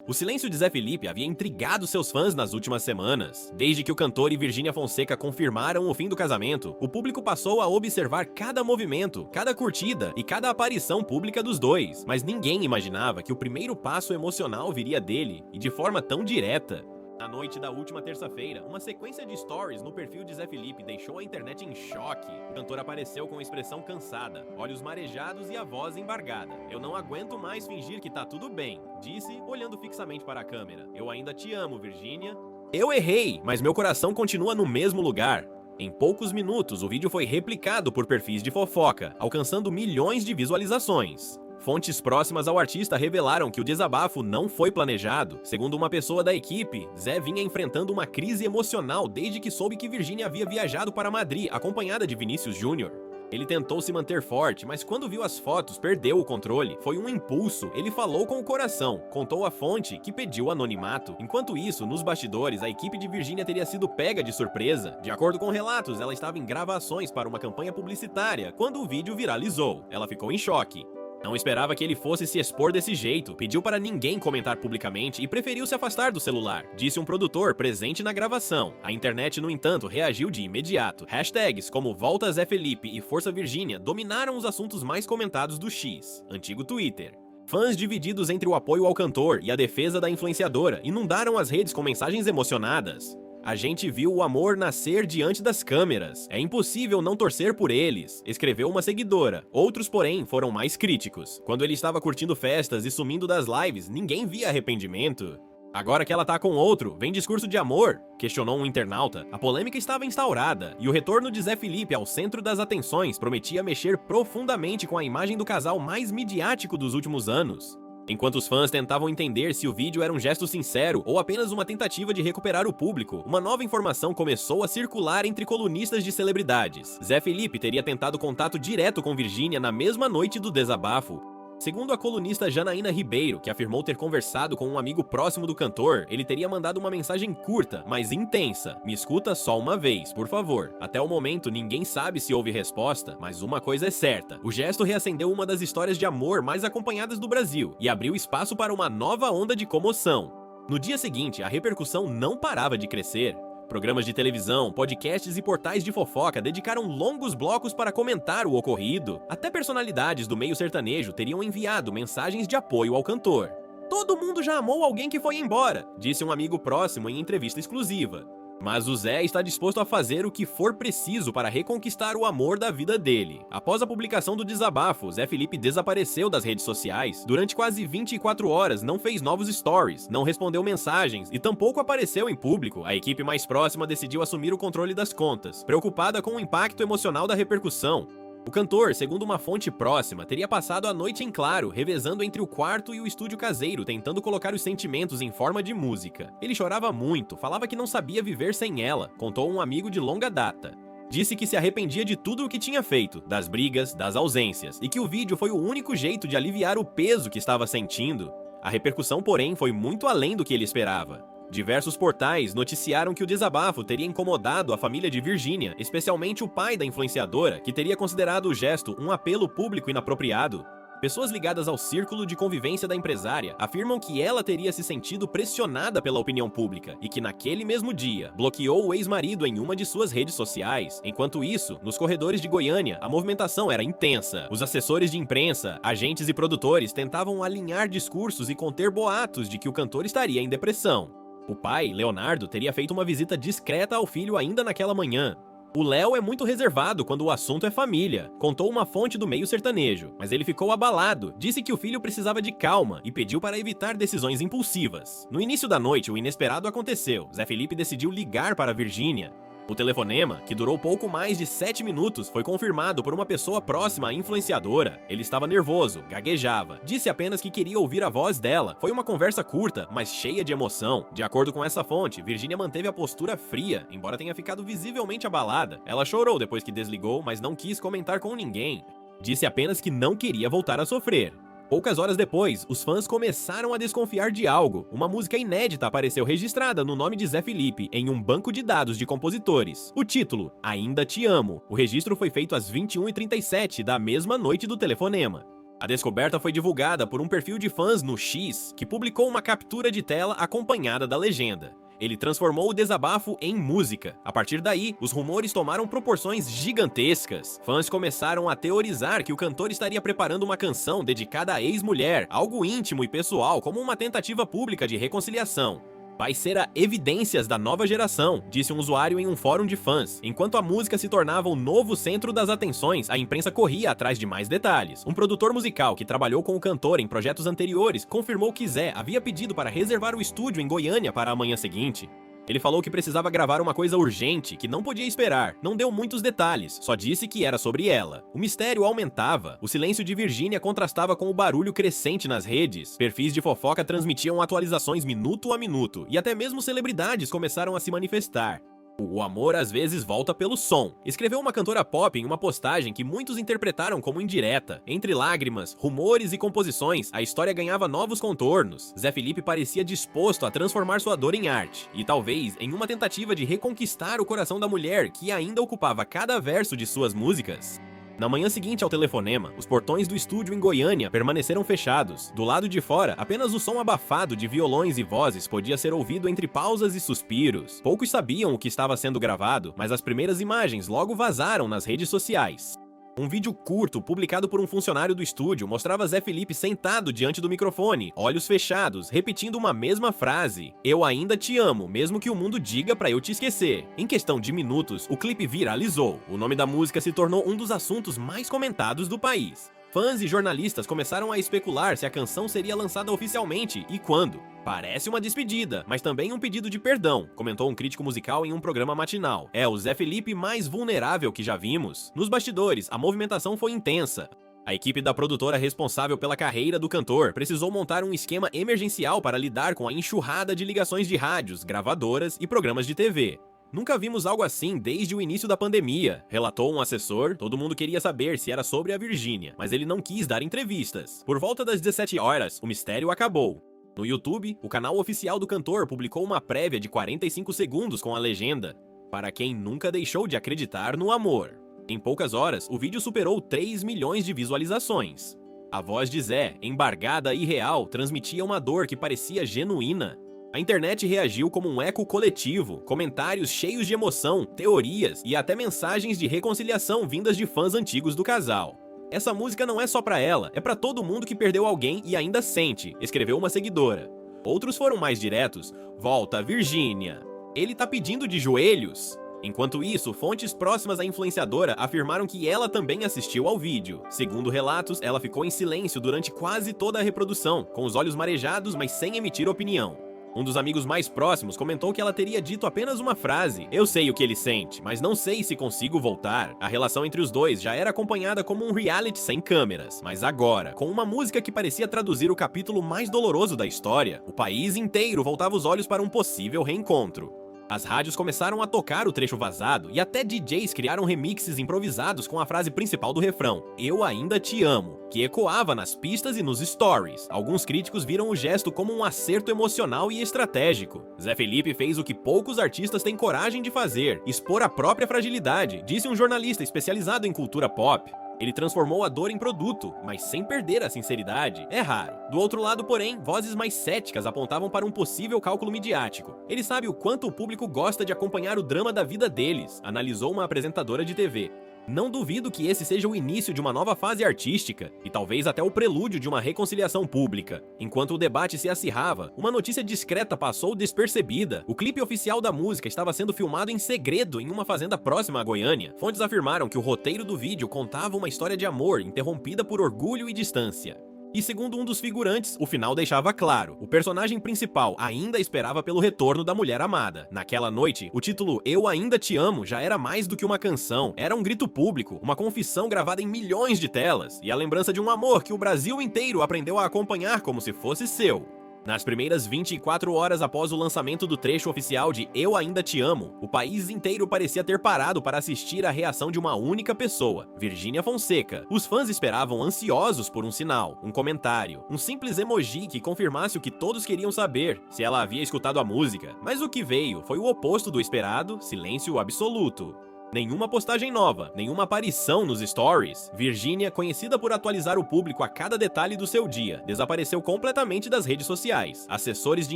O silêncio de Zé Felipe havia intrigado seus fãs nas últimas semanas. Desde que o cantor e Virgínia Fonseca confirmaram o fim do casamento, o público passou a observar cada movimento, cada curtida e cada aparição pública dos dois. Mas ninguém imaginava que o primeiro passo emocional viria dele, e de forma tão direta. Na noite da última terça-feira, uma sequência de stories no perfil de Zé Felipe deixou a internet em choque. O cantor apareceu com a expressão cansada, olhos marejados e a voz embargada. "Eu não aguento mais fingir que tá tudo bem", disse, olhando fixamente para a câmera. "Eu ainda te amo, Virgínia. Eu errei, mas meu coração continua no mesmo lugar." Em poucos minutos, o vídeo foi replicado por perfis de fofoca, alcançando milhões de visualizações. Fontes próximas ao artista revelaram que o desabafo não foi planejado. Segundo uma pessoa da equipe, Zé vinha enfrentando uma crise emocional desde que soube que Virgínia havia viajado para Madrid, acompanhada de Vinícius Júnior. Ele tentou se manter forte, mas quando viu as fotos, perdeu o controle. Foi um impulso, ele falou com o coração, contou a fonte, que pediu anonimato. Enquanto isso, nos bastidores, a equipe de Virgínia teria sido pega de surpresa. De acordo com relatos, ela estava em gravações para uma campanha publicitária quando o vídeo viralizou. Ela ficou em choque. Não esperava que ele fosse se expor desse jeito, pediu para ninguém comentar publicamente e preferiu se afastar do celular, disse um produtor presente na gravação. A internet, no entanto, reagiu de imediato. Hashtags como Volta Zé Felipe e Força Virgínia dominaram os assuntos mais comentados do X, antigo Twitter. Fãs divididos entre o apoio ao cantor e a defesa da influenciadora inundaram as redes com mensagens emocionadas. "A gente viu o amor nascer diante das câmeras. É impossível não torcer por eles", escreveu uma seguidora. Outros, porém, foram mais críticos. "Quando ele estava curtindo festas e sumindo das lives, ninguém via arrependimento. Agora que ela tá com outro, vem discurso de amor?", questionou um internauta. A polêmica estava instaurada, e o retorno de Zé Felipe ao centro das atenções prometia mexer profundamente com a imagem do casal mais midiático dos últimos anos. Enquanto os fãs tentavam entender se o vídeo era um gesto sincero ou apenas uma tentativa de recuperar o público, uma nova informação começou a circular entre colunistas de celebridades. Zé Felipe teria tentado contato direto com Virgínia na mesma noite do desabafo. Segundo a colunista Janaína Ribeiro, que afirmou ter conversado com um amigo próximo do cantor, ele teria mandado uma mensagem curta, mas intensa: "Me escuta só uma vez, por favor." Até o momento, ninguém sabe se houve resposta, mas uma coisa é certa: o gesto reacendeu uma das histórias de amor mais acompanhadas do Brasil e abriu espaço para uma nova onda de comoção. No dia seguinte, a repercussão não parava de crescer. Programas de televisão, podcasts e portais de fofoca dedicaram longos blocos para comentar o ocorrido. Até personalidades do meio sertanejo teriam enviado mensagens de apoio ao cantor. "Todo mundo já amou alguém que foi embora", disse um amigo próximo em entrevista exclusiva. Mas o Zé está disposto a fazer o que for preciso para reconquistar o amor da vida dele. Após a publicação do desabafo, Zé Felipe desapareceu das redes sociais. Durante quase 24 horas, não fez novos stories, não respondeu mensagens e tampouco apareceu em público. A equipe mais próxima decidiu assumir o controle das contas, preocupada com o impacto emocional da repercussão. O cantor, segundo uma fonte próxima, teria passado a noite em claro, revezando entre o quarto e o estúdio caseiro, tentando colocar os sentimentos em forma de música. Ele chorava muito, falava que não sabia viver sem ela, contou um amigo de longa data. Disse que se arrependia de tudo o que tinha feito, das brigas, das ausências, e que o vídeo foi o único jeito de aliviar o peso que estava sentindo. A repercussão, porém, foi muito além do que ele esperava. Diversos portais noticiaram que o desabafo teria incomodado a família de Virgínia, especialmente o pai da influenciadora, que teria considerado o gesto um apelo público inapropriado. Pessoas ligadas ao círculo de convivência da empresária afirmam que ela teria se sentido pressionada pela opinião pública e que naquele mesmo dia bloqueou o ex-marido em uma de suas redes sociais. Enquanto isso, nos corredores de Goiânia, a movimentação era intensa. Os assessores de imprensa, agentes e produtores tentavam alinhar discursos e conter boatos de que o cantor estaria em depressão. O pai, Leonardo, teria feito uma visita discreta ao filho ainda naquela manhã. "O Léo é muito reservado quando o assunto é família", contou uma fonte do meio sertanejo, mas ele ficou abalado, disse que o filho precisava de calma e pediu para evitar decisões impulsivas. No início da noite, o inesperado aconteceu. Zé Felipe decidiu ligar para Virgínia. O telefonema, que durou pouco mais de 7 minutos, foi confirmado por uma pessoa próxima à influenciadora. Ele estava nervoso, gaguejava, disse apenas que queria ouvir a voz dela. Foi uma conversa curta, mas cheia de emoção. De acordo com essa fonte, Virgínia manteve a postura fria, embora tenha ficado visivelmente abalada. Ela chorou depois que desligou, mas não quis comentar com ninguém. Disse apenas que não queria voltar a sofrer. Poucas horas depois, os fãs começaram a desconfiar de algo. Uma música inédita apareceu registrada no nome de Zé Felipe em um banco de dados de compositores. O título, Ainda Te Amo. O registro foi feito às 21h37 da mesma noite do telefonema. A descoberta foi divulgada por um perfil de fãs no X, que publicou uma captura de tela acompanhada da legenda. Ele transformou o desabafo em música. A partir daí, os rumores tomaram proporções gigantescas. Fãs começaram a teorizar que o cantor estaria preparando uma canção dedicada à ex-mulher, algo íntimo e pessoal, como uma tentativa pública de reconciliação. Vai ser a Evidências da nova geração, disse um usuário em um fórum de fãs. Enquanto a música se tornava o novo centro das atenções, a imprensa corria atrás de mais detalhes. Um produtor musical que trabalhou com o cantor em projetos anteriores confirmou que Zé havia pedido para reservar o estúdio em Goiânia para a manhã seguinte. Ele falou que precisava gravar uma coisa urgente, que não podia esperar. Não deu muitos detalhes, só disse que era sobre ela. O mistério aumentava. O silêncio de Virgínia contrastava com o barulho crescente nas redes. Perfis de fofoca transmitiam atualizações minuto a minuto, e até mesmo celebridades começaram a se manifestar. O amor às vezes volta pelo som, escreveu uma cantora pop em uma postagem que muitos interpretaram como indireta. Entre lágrimas, rumores e composições, a história ganhava novos contornos. Zé Felipe parecia disposto a transformar sua dor em arte, e talvez em uma tentativa de reconquistar o coração da mulher que ainda ocupava cada verso de suas músicas. Na manhã seguinte ao telefonema, os portões do estúdio em Goiânia permaneceram fechados. Do lado de fora, apenas o som abafado de violões e vozes podia ser ouvido entre pausas e suspiros. Poucos sabiam o que estava sendo gravado, mas as primeiras imagens logo vazaram nas redes sociais. Um vídeo curto, publicado por um funcionário do estúdio, mostrava Zé Felipe sentado diante do microfone, olhos fechados, repetindo uma mesma frase: "Eu ainda te amo, mesmo que o mundo diga pra eu te esquecer". Em questão de minutos, o clipe viralizou. O nome da música se tornou um dos assuntos mais comentados do país. Fãs e jornalistas começaram a especular se a canção seria lançada oficialmente e quando. Parece uma despedida, mas também um pedido de perdão, comentou um crítico musical em um programa matinal. É o Zé Felipe mais vulnerável que já vimos. Nos bastidores, a movimentação foi intensa. A equipe da produtora responsável pela carreira do cantor precisou montar um esquema emergencial para lidar com a enxurrada de ligações de rádios, gravadoras e programas de TV. "Nunca vimos algo assim desde o início da pandemia", relatou um assessor. Todo mundo queria saber se era sobre a Virgínia, mas ele não quis dar entrevistas. Por volta das 17 horas, o mistério acabou. No YouTube, o canal oficial do cantor publicou uma prévia de 45 segundos com a legenda: "Para quem nunca deixou de acreditar no amor". Em poucas horas, o vídeo superou 3 milhões de visualizações. A voz de Zé, embargada e real, transmitia uma dor que parecia genuína. A internet reagiu como um eco coletivo, comentários cheios de emoção, teorias e até mensagens de reconciliação vindas de fãs antigos do casal. "Essa música não é só pra ela, é pra todo mundo que perdeu alguém e ainda sente", escreveu uma seguidora. Outros foram mais diretos: "Volta, Virgínia. Ele tá pedindo de joelhos". Enquanto isso, fontes próximas à influenciadora afirmaram que ela também assistiu ao vídeo. Segundo relatos, ela ficou em silêncio durante quase toda a reprodução, com os olhos marejados, mas sem emitir opinião. Um dos amigos mais próximos comentou que ela teria dito apenas uma frase: "Eu sei o que ele sente, mas não sei se consigo voltar". A relação entre os dois já era acompanhada como um reality sem câmeras, mas agora, com uma música que parecia traduzir o capítulo mais doloroso da história, o país inteiro voltava os olhos para um possível reencontro. As rádios começaram a tocar o trecho vazado e até DJs criaram remixes improvisados com a frase principal do refrão: "Eu ainda te amo", que ecoava nas pistas e nos stories. Alguns críticos viram o gesto como um acerto emocional e estratégico. Zé Felipe fez o que poucos artistas têm coragem de fazer: expor a própria fragilidade, disse um jornalista especializado em cultura pop. Ele transformou a dor em produto, mas sem perder a sinceridade. É raro. Do outro lado, porém, vozes mais céticas apontavam para um possível cálculo midiático. "Ele sabe o quanto o público gosta de acompanhar o drama da vida deles", analisou uma apresentadora de TV. "Não duvido que esse seja o início de uma nova fase artística, e talvez até o prelúdio de uma reconciliação pública". Enquanto o debate se acirrava, uma notícia discreta passou despercebida. O clipe oficial da música estava sendo filmado em segredo em uma fazenda próxima a Goiânia. Fontes afirmaram que o roteiro do vídeo contava uma história de amor interrompida por orgulho e distância. E segundo um dos figurantes, o final deixava claro: o personagem principal ainda esperava pelo retorno da mulher amada. Naquela noite, o título "Eu Ainda Te Amo" já era mais do que uma canção, era um grito público, uma confissão gravada em milhões de telas, e a lembrança de um amor que o Brasil inteiro aprendeu a acompanhar como se fosse seu. Nas primeiras 24 horas após o lançamento do trecho oficial de "Eu Ainda Te Amo", o país inteiro parecia ter parado para assistir à reação de uma única pessoa: Virgínia Fonseca. Os fãs esperavam ansiosos por um sinal, um comentário, um simples emoji que confirmasse o que todos queriam saber: se ela havia escutado a música. Mas o que veio foi o oposto do esperado: silêncio absoluto. Nenhuma postagem nova, nenhuma aparição nos stories. Virgínia, conhecida por atualizar o público a cada detalhe do seu dia, desapareceu completamente das redes sociais. Assessores de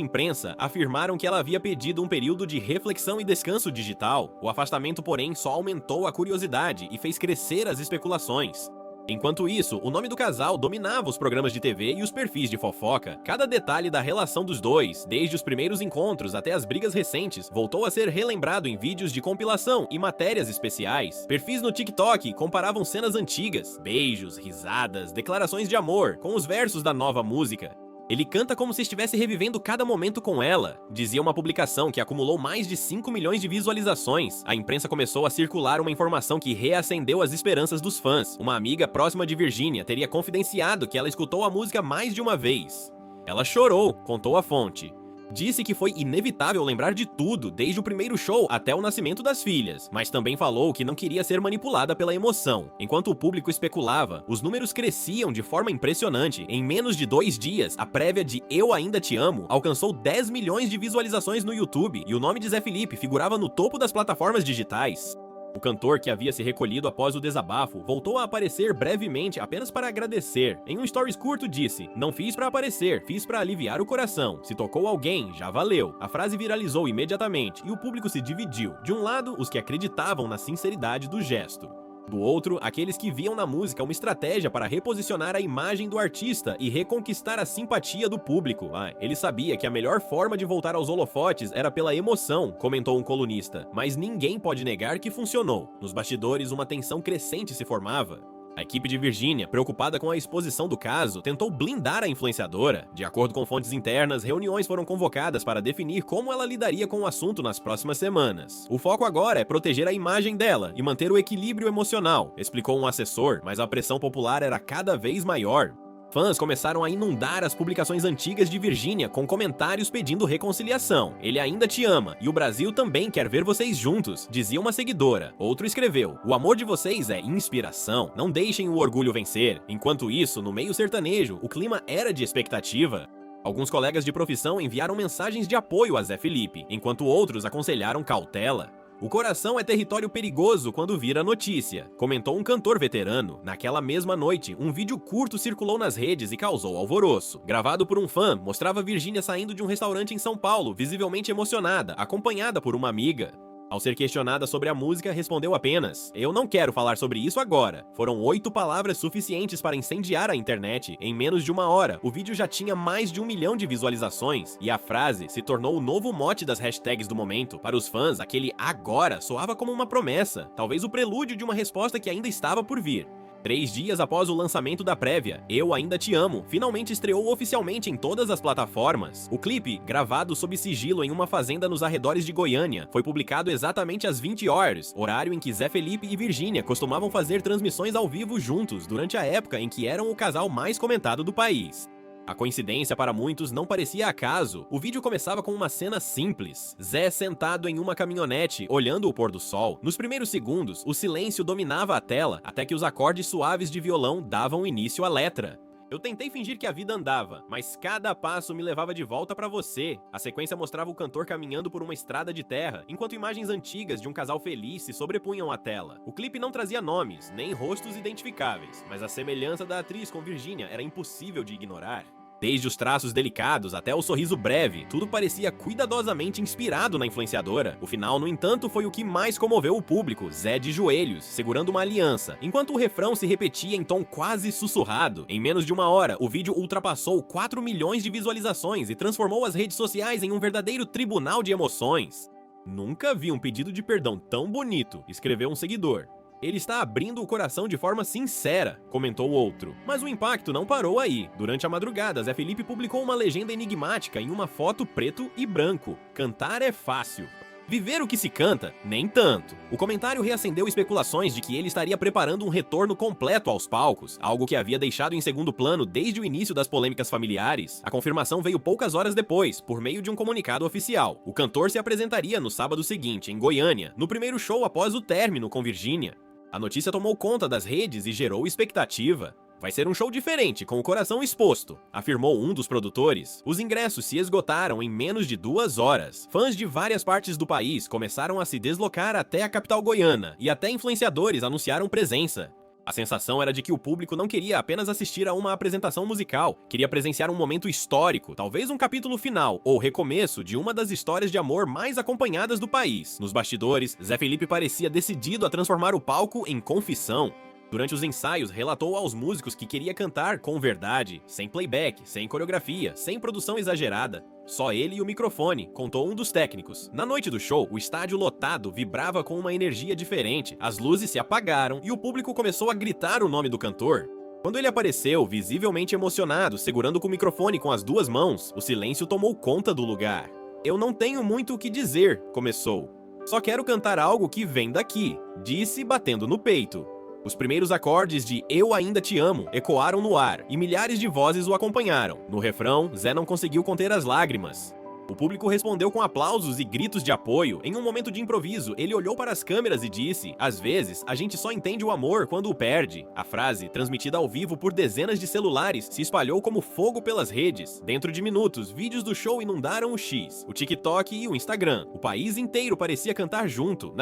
imprensa afirmaram que ela havia pedido um período de reflexão e descanso digital. O afastamento, porém, só aumentou a curiosidade e fez crescer as especulações. Enquanto isso, o nome do casal dominava os programas de TV e os perfis de fofoca. Cada detalhe da relação dos dois, desde os primeiros encontros até as brigas recentes, voltou a ser relembrado em vídeos de compilação e matérias especiais. Perfis no TikTok comparavam cenas antigas, beijos, risadas, declarações de amor, com os versos da nova música. Ele canta como se estivesse revivendo cada momento com ela, dizia uma publicação que acumulou mais de 5 milhões de visualizações. A imprensa começou a circular uma informação que reacendeu as esperanças dos fãs. Uma amiga próxima de Virgínia teria confidenciado que ela escutou a música mais de uma vez. Ela chorou, contou a fonte. Disse que foi inevitável lembrar de tudo, desde o primeiro show até o nascimento das filhas, mas também falou que não queria ser manipulada pela emoção. Enquanto o público especulava, os números cresciam de forma impressionante. Em menos de 2 dias, a prévia de Eu Ainda Te Amo alcançou 10 milhões de visualizações no YouTube, e o nome de Zé Felipe figurava no topo das plataformas digitais. O cantor, que havia se recolhido após o desabafo, voltou a aparecer brevemente apenas para agradecer. Em um stories curto disse: "Não fiz para aparecer, fiz para aliviar o coração. Se tocou alguém, já valeu." A frase viralizou imediatamente e o público se dividiu. De um lado, os que acreditavam na sinceridade do gesto. Do outro, aqueles que viam na música uma estratégia para reposicionar a imagem do artista e reconquistar a simpatia do público. Ele sabia que a melhor forma de voltar aos holofotes era pela emoção, comentou um colunista. Mas ninguém pode negar que funcionou. Nos bastidores, uma tensão crescente se formava. A equipe de Virgínia, preocupada com a exposição do caso, tentou blindar a influenciadora. De acordo com fontes internas, reuniões foram convocadas para definir como ela lidaria com o assunto nas próximas semanas. O foco agora é proteger a imagem dela e manter o equilíbrio emocional, explicou um assessor, mas a pressão popular era cada vez maior. Fãs começaram a inundar as publicações antigas de Virgínia com comentários pedindo reconciliação. "Ele ainda te ama, e o Brasil também quer ver vocês juntos", dizia uma seguidora. Outro escreveu: "O amor de vocês é inspiração, não deixem o orgulho vencer." Enquanto isso, no meio sertanejo, o clima era de expectativa. Alguns colegas de profissão enviaram mensagens de apoio a Zé Felipe, enquanto outros aconselharam cautela. "O coração é território perigoso quando vira notícia", comentou um cantor veterano. Naquela mesma noite, um vídeo curto circulou nas redes e causou alvoroço. Gravado por um fã, mostrava Virgínia saindo de um restaurante em São Paulo, visivelmente emocionada, acompanhada por uma amiga. Ao ser questionada sobre a música, respondeu apenas: "Eu não quero falar sobre isso agora." Foram 8 palavras suficientes para incendiar a internet. Em menos de 1 hora, o vídeo já tinha mais de 1 milhão de visualizações, e a frase se tornou o novo mote das hashtags do momento. Para os fãs, aquele "agora" soava como uma promessa, talvez o prelúdio de uma resposta que ainda estava por vir. 3 dias após o lançamento da prévia, Eu Ainda Te Amo finalmente estreou oficialmente em todas as plataformas. O clipe, gravado sob sigilo em uma fazenda nos arredores de Goiânia, foi publicado exatamente às 20 horas, horário em que Zé Felipe e Virgínia costumavam fazer transmissões ao vivo juntos, durante a época em que eram o casal mais comentado do país. A coincidência para muitos não parecia acaso. O vídeo começava com uma cena simples. Zé sentado em uma caminhonete, olhando o pôr do sol. Nos primeiros segundos, o silêncio dominava a tela, até que os acordes suaves de violão davam início à letra. "Eu tentei fingir que a vida andava, mas cada passo me levava de volta pra você." A sequência mostrava o cantor caminhando por uma estrada de terra, enquanto imagens antigas de um casal feliz se sobrepunham à tela. O clipe não trazia nomes, nem rostos identificáveis, mas a semelhança da atriz com Virgínia era impossível de ignorar. Desde os traços delicados até o sorriso breve, tudo parecia cuidadosamente inspirado na influenciadora. O final, no entanto, foi o que mais comoveu o público: Zé de joelhos, segurando uma aliança, enquanto o refrão se repetia em tom quase sussurrado. Em menos de 1 hora, o vídeo ultrapassou 4 milhões de visualizações e transformou as redes sociais em um verdadeiro tribunal de emoções. "Nunca vi um pedido de perdão tão bonito", escreveu um seguidor. "Ele está abrindo o coração de forma sincera", comentou outro. Mas o impacto não parou aí. Durante a madrugada, Zé Felipe publicou uma legenda enigmática em uma foto preto e branco: "Cantar é fácil. Viver o que se canta, nem tanto." O comentário reacendeu especulações de que ele estaria preparando um retorno completo aos palcos, algo que havia deixado em segundo plano desde o início das polêmicas familiares. A confirmação veio poucas horas depois, por meio de um comunicado oficial. O cantor se apresentaria no sábado seguinte, em Goiânia, no primeiro show após o término com Virgínia. A notícia tomou conta das redes e gerou expectativa. Vai ser um show diferente, com o coração exposto, afirmou um dos produtores. Os ingressos se esgotaram em menos de 2 horas. Fãs de várias partes do país começaram a se deslocar até a capital goiana, e até influenciadores anunciaram presença. A sensação era de que o público não queria apenas assistir a uma apresentação musical, queria presenciar um momento histórico, talvez um capítulo final ou recomeço de uma das histórias de amor mais acompanhadas do país. Nos bastidores, Zé Felipe parecia decidido a transformar o palco em confissão. Durante os ensaios, relatou aos músicos que queria cantar com verdade, sem playback, sem coreografia, sem produção exagerada. Só ele e o microfone, contou um dos técnicos. Na noite do show, o estádio lotado vibrava com uma energia diferente, as luzes se apagaram e o público começou a gritar o nome do cantor. Quando ele apareceu, visivelmente emocionado, segurando o microfone com as 2 mãos, o silêncio tomou conta do lugar. "Eu não tenho muito o que dizer", começou. "Só quero cantar algo que vem daqui", disse batendo no peito. Os primeiros acordes de "Eu Ainda Te Amo" ecoaram no ar, e milhares de vozes o acompanharam. No refrão, Zé não conseguiu conter as lágrimas. O público respondeu com aplausos e gritos de apoio. Em um momento de improviso, ele olhou para as câmeras e disse: "Às vezes, a gente só entende o amor quando o perde." A frase, transmitida ao vivo por dezenas de celulares, se espalhou como fogo pelas redes. Dentro de minutos, vídeos do show inundaram o X, o TikTok e o Instagram. O país inteiro parecia cantar junto.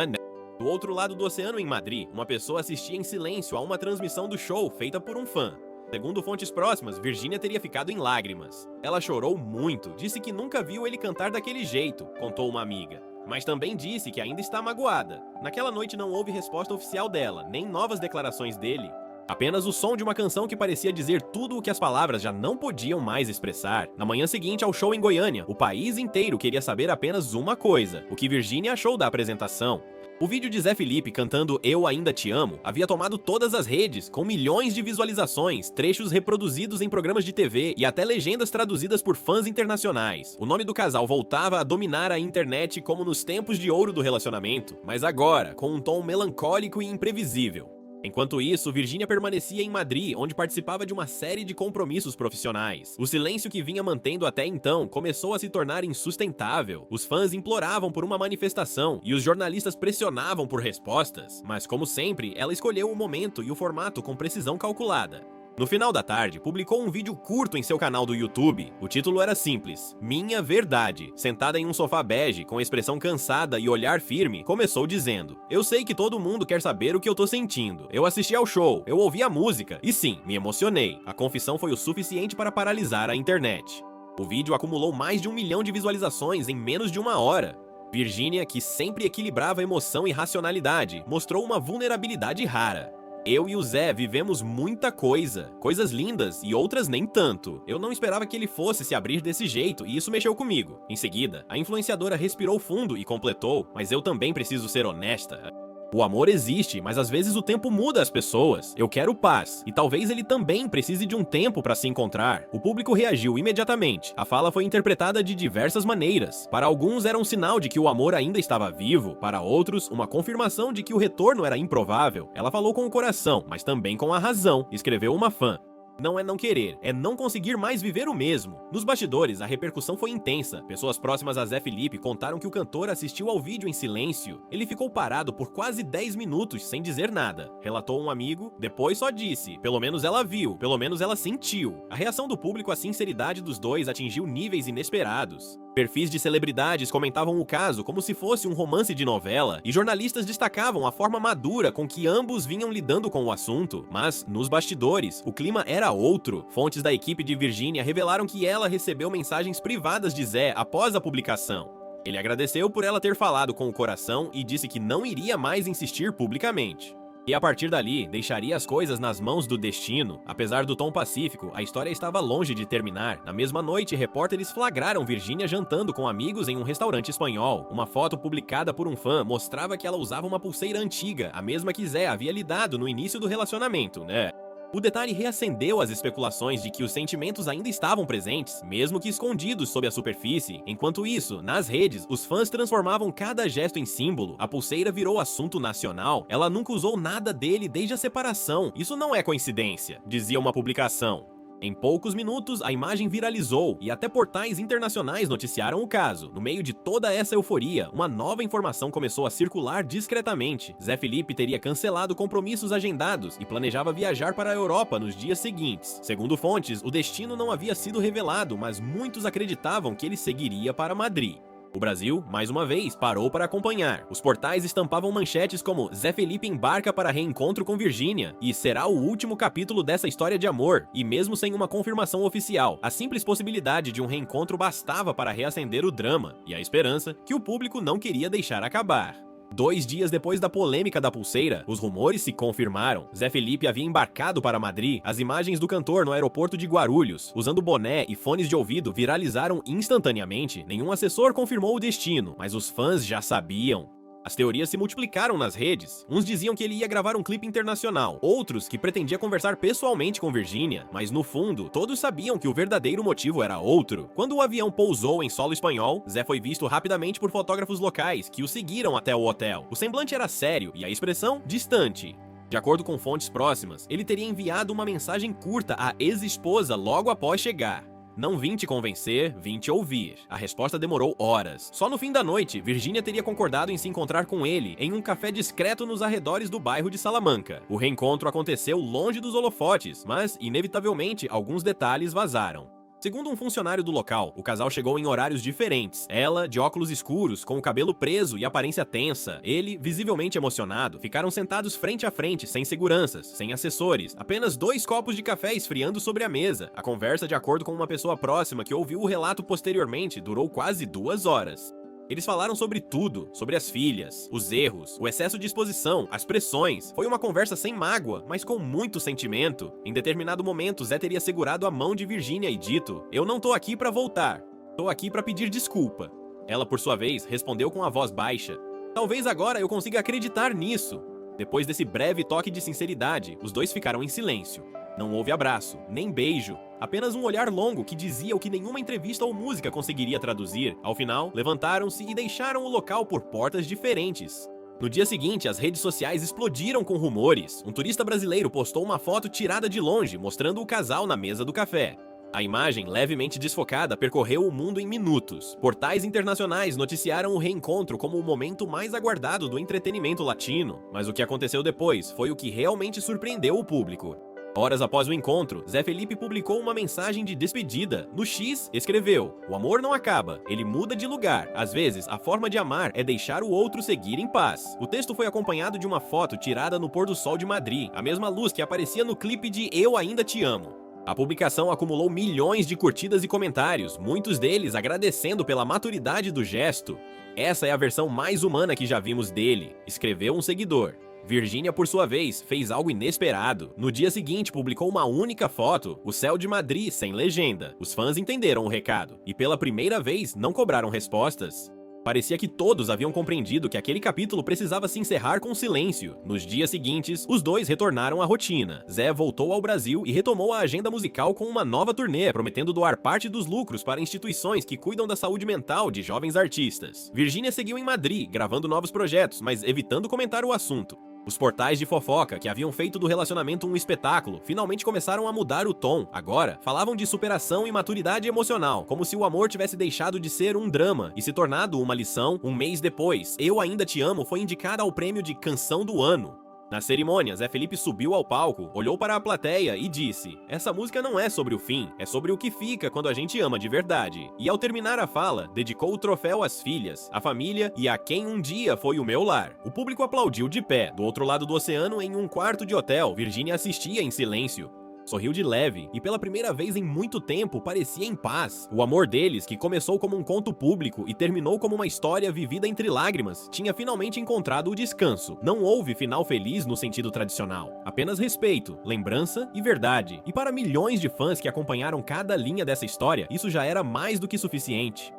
Do outro lado do oceano, em Madrid, uma pessoa assistia em silêncio a uma transmissão do show feita por um fã. Segundo fontes próximas, Virgínia teria ficado em lágrimas. Ela chorou muito, disse que nunca viu ele cantar daquele jeito, contou uma amiga. Mas também disse que ainda está magoada. Naquela noite não houve resposta oficial dela, nem novas declarações dele. Apenas o som de uma canção que parecia dizer tudo o que as palavras já não podiam mais expressar. Na manhã seguinte ao show em Goiânia, o país inteiro queria saber apenas uma coisa: o que Virgínia achou da apresentação. O vídeo de Zé Felipe cantando "Eu Ainda Te Amo" havia tomado todas as redes, com milhões de visualizações, trechos reproduzidos em programas de TV e até legendas traduzidas por fãs internacionais. O nome do casal voltava a dominar a internet como nos tempos de ouro do relacionamento, mas agora com um tom melancólico e imprevisível. Enquanto isso, Virgínia permanecia em Madrid, onde participava de uma série de compromissos profissionais. O silêncio que vinha mantendo até então começou a se tornar insustentável. Os fãs imploravam por uma manifestação e os jornalistas pressionavam por respostas. Mas, como sempre, ela escolheu o momento e o formato com precisão calculada. No final da tarde, publicou um vídeo curto em seu canal do YouTube. O título era simples: "Minha Verdade". Sentada em um sofá bege, com expressão cansada e olhar firme, começou dizendo: "Eu sei que todo mundo quer saber o que eu tô sentindo. Eu assisti ao show, eu ouvi a música, e sim, me emocionei." A confissão foi o suficiente para paralisar a internet. O vídeo acumulou mais de 1 milhão de visualizações em menos de 1 hora. Virgínia, que sempre equilibrava emoção e racionalidade, mostrou uma vulnerabilidade rara. "Eu e o Zé vivemos muita coisa, coisas lindas e outras nem tanto. Eu não esperava que ele fosse se abrir desse jeito e isso mexeu comigo." Em seguida, a influenciadora respirou fundo e completou: "Mas eu também preciso ser honesta. O amor existe, mas às vezes o tempo muda as pessoas. Eu quero paz, e talvez ele também precise de um tempo para se encontrar." O público reagiu imediatamente. A fala foi interpretada de diversas maneiras. Para alguns era um sinal de que o amor ainda estava vivo, para outros, uma confirmação de que o retorno era improvável. "Ela falou com o coração, mas também com a razão", escreveu uma fã. Não é não querer, é não conseguir mais viver o mesmo. Nos bastidores, a repercussão foi intensa. Pessoas próximas a Zé Felipe contaram que o cantor assistiu ao vídeo em silêncio. Ele ficou parado por quase 10 minutos sem dizer nada, relatou um amigo. Depois só disse: "Pelo menos ela viu, pelo menos ela sentiu." A reação do público à sinceridade dos dois atingiu níveis inesperados. Perfis de celebridades comentavam o caso como se fosse um romance de novela, e jornalistas destacavam a forma madura com que ambos vinham lidando com o assunto. Mas, nos bastidores, o clima era outro. Fontes da equipe de Virgínia revelaram que ela recebeu mensagens privadas de Zé após a publicação. Ele agradeceu por ela ter falado com o coração e disse que não iria mais insistir publicamente. E a partir dali, deixaria as coisas nas mãos do destino. Apesar do tom pacífico, a história estava longe de terminar. Na mesma noite, repórteres flagraram Virgínia jantando com amigos em um restaurante espanhol. Uma foto publicada por um fã mostrava que ela usava uma pulseira antiga, a mesma que Zé havia lhe dado no início do relacionamento, né? O detalhe reacendeu as especulações de que os sentimentos ainda estavam presentes, mesmo que escondidos sob a superfície. Enquanto isso, nas redes, os fãs transformavam cada gesto em símbolo. A pulseira virou assunto nacional. "Ela nunca usou nada dele desde a separação. Isso não é coincidência", dizia uma publicação. Em poucos minutos, a imagem viralizou e até portais internacionais noticiaram o caso. No meio de toda essa euforia, uma nova informação começou a circular discretamente. Zé Felipe teria cancelado compromissos agendados e planejava viajar para a Europa nos dias seguintes. Segundo fontes, o destino não havia sido revelado, mas muitos acreditavam que ele seguiria para Madrid. O Brasil, mais uma vez, parou para acompanhar. Os portais estampavam manchetes como Zé Felipe embarca para reencontro com Virgínia e será o último capítulo dessa história de amor. E mesmo sem uma confirmação oficial, a simples possibilidade de um reencontro bastava para reacender o drama e a esperança que o público não queria deixar acabar. 2 dias depois da polêmica da pulseira, os rumores se confirmaram. Zé Felipe havia embarcado para Madrid. As imagens do cantor no aeroporto de Guarulhos, usando boné e fones de ouvido, viralizaram instantaneamente. Nenhum assessor confirmou o destino, mas os fãs já sabiam. As teorias se multiplicaram nas redes. Uns diziam que ele ia gravar um clipe internacional, outros que pretendia conversar pessoalmente com Virgínia, mas no fundo, todos sabiam que o verdadeiro motivo era outro. Quando o avião pousou em solo espanhol, Zé foi visto rapidamente por fotógrafos locais, que o seguiram até o hotel. O semblante era sério e a expressão distante. De acordo com fontes próximas, ele teria enviado uma mensagem curta à ex-esposa logo após chegar. Não vim te convencer, vim te ouvir. A resposta demorou horas. Só no fim da noite, Virgínia teria concordado em se encontrar com ele em um café discreto nos arredores do bairro de Salamanca. O reencontro aconteceu longe dos holofotes, mas, inevitavelmente, alguns detalhes vazaram. Segundo um funcionário do local, o casal chegou em horários diferentes. Ela, de óculos escuros, com o cabelo preso e aparência tensa. Ele, visivelmente emocionado, ficaram sentados frente a frente, sem seguranças, sem assessores. Apenas 2 copos de café esfriando sobre a mesa. A conversa, de acordo com uma pessoa próxima que ouviu o relato posteriormente, durou quase 2 horas. Eles falaram sobre tudo, sobre as filhas, os erros, o excesso de exposição, as pressões. Foi uma conversa sem mágoa, mas com muito sentimento. Em determinado momento, Zé teria segurado a mão de Virgínia e dito: "Eu não tô aqui pra voltar, tô aqui pra pedir desculpa." Ela, por sua vez, respondeu com a voz baixa: "Talvez agora eu consiga acreditar nisso." Depois desse breve toque de sinceridade, os dois ficaram em silêncio. Não houve abraço, nem beijo, apenas um olhar longo que dizia o que nenhuma entrevista ou música conseguiria traduzir. Ao final, levantaram-se e deixaram o local por portas diferentes. No dia seguinte, as redes sociais explodiram com rumores. Um turista brasileiro postou uma foto tirada de longe, mostrando o casal na mesa do café. A imagem, levemente desfocada, percorreu o mundo em minutos. Portais internacionais noticiaram o reencontro como o momento mais aguardado do entretenimento latino. Mas o que aconteceu depois foi o que realmente surpreendeu o público. Horas após o encontro, Zé Felipe publicou uma mensagem de despedida. No X, escreveu: "O amor não acaba, ele muda de lugar. Às vezes, a forma de amar é deixar o outro seguir em paz." O texto foi acompanhado de uma foto tirada no pôr do sol de Madrid, a mesma luz que aparecia no clipe de Eu Ainda Te Amo. A publicação acumulou milhões de curtidas e comentários, muitos deles agradecendo pela maturidade do gesto. "Essa é a versão mais humana que já vimos dele", escreveu um seguidor. Virgínia, por sua vez, fez algo inesperado. No dia seguinte, publicou uma única foto, o céu de Madrid sem legenda. Os fãs entenderam o recado e, pela primeira vez, não cobraram respostas. Parecia que todos haviam compreendido que aquele capítulo precisava se encerrar com silêncio. Nos dias seguintes, os dois retornaram à rotina. Zé voltou ao Brasil e retomou a agenda musical com uma nova turnê, prometendo doar parte dos lucros para instituições que cuidam da saúde mental de jovens artistas. Virgínia seguiu em Madrid, gravando novos projetos, mas evitando comentar o assunto. Os portais de fofoca, que haviam feito do relacionamento um espetáculo, finalmente começaram a mudar o tom. Agora, falavam de superação e maturidade emocional, como se o amor tivesse deixado de ser um drama e se tornado uma lição. Um mês depois, Eu Ainda Te Amo foi indicada ao prêmio de Canção do Ano. Na cerimônia, Zé Felipe subiu ao palco, olhou para a plateia e disse: "Essa música não é sobre o fim, é sobre o que fica quando a gente ama de verdade." E ao terminar a fala, dedicou o troféu às filhas, à família e a quem um dia foi o meu lar. O público aplaudiu de pé. Do outro lado do oceano, em um quarto de hotel, Virgínia assistia em silêncio. Sorriu de leve e pela primeira vez em muito tempo parecia em paz. O amor deles, que começou como um conto público e terminou como uma história vivida entre lágrimas, tinha finalmente encontrado o descanso. Não houve final feliz no sentido tradicional, apenas respeito, lembrança e verdade. E para milhões de fãs que acompanharam cada linha dessa história, isso já era mais do que suficiente.